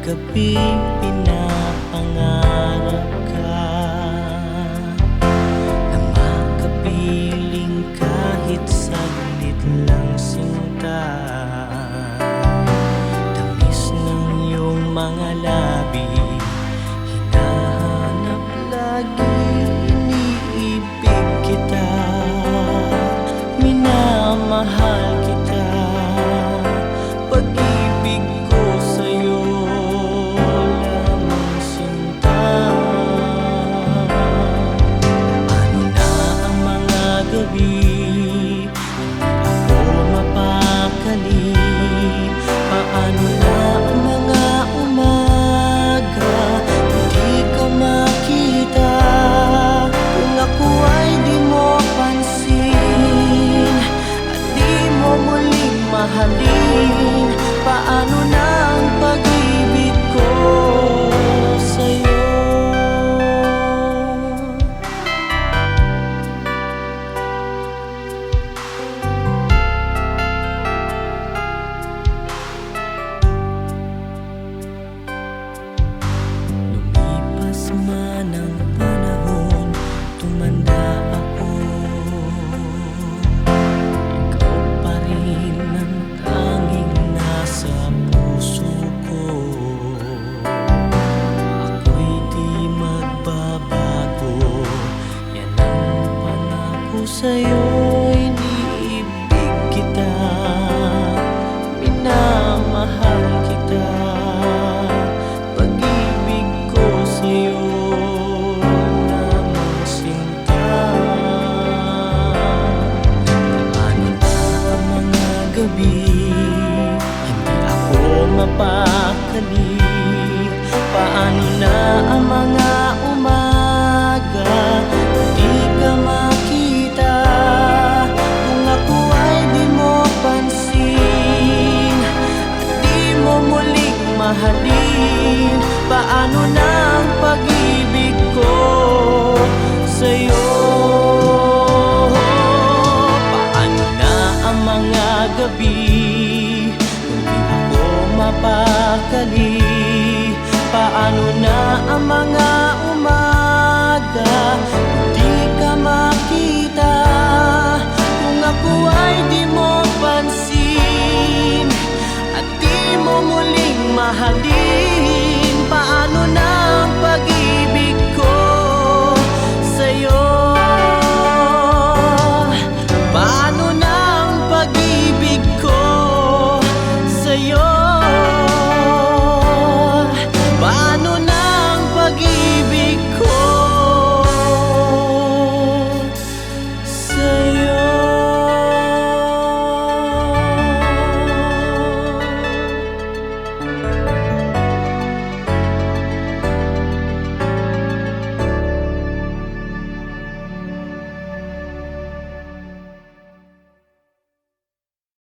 gabi pinapangarap ka na makapiling kahit saglit lang sinta. Tamis ng iyong mga labi, hinahanap lagi, iniibig kita, minamahal kita. Pag-ibig ko sa'yo lamang sinta. Ano na ang mga gabi, hindi ako mapakali. Paano na ang mga umaga, hindi ka makita. Kung ako ay di mo pansin at di mo muling mahalin, paano na ang pag-ibig ko sa'yo? Lumipas man ang panahon, tumanda ako, ikaw pa rin ang tanging nasa puso ko. Ako'y di magbabago, yan ang pangako sa'yo. Iniibig kita, minamahal kita. Pag-ibig ko sa'yo lamang sinta. Paano na ang mga gabi, hindi ako mapakali. Paano na ang mga umaga, hindi ka makita. Kung ako ay di mo pansin at di mo muling mahalin, paano na ang pag-ibig ko sa'yo? Paano na ang mga gabi, hindi ako mapakali. Paano na ang mga umaga, hindi ka makita. Kung ako ay di mo pansin at di mo muling mahalin,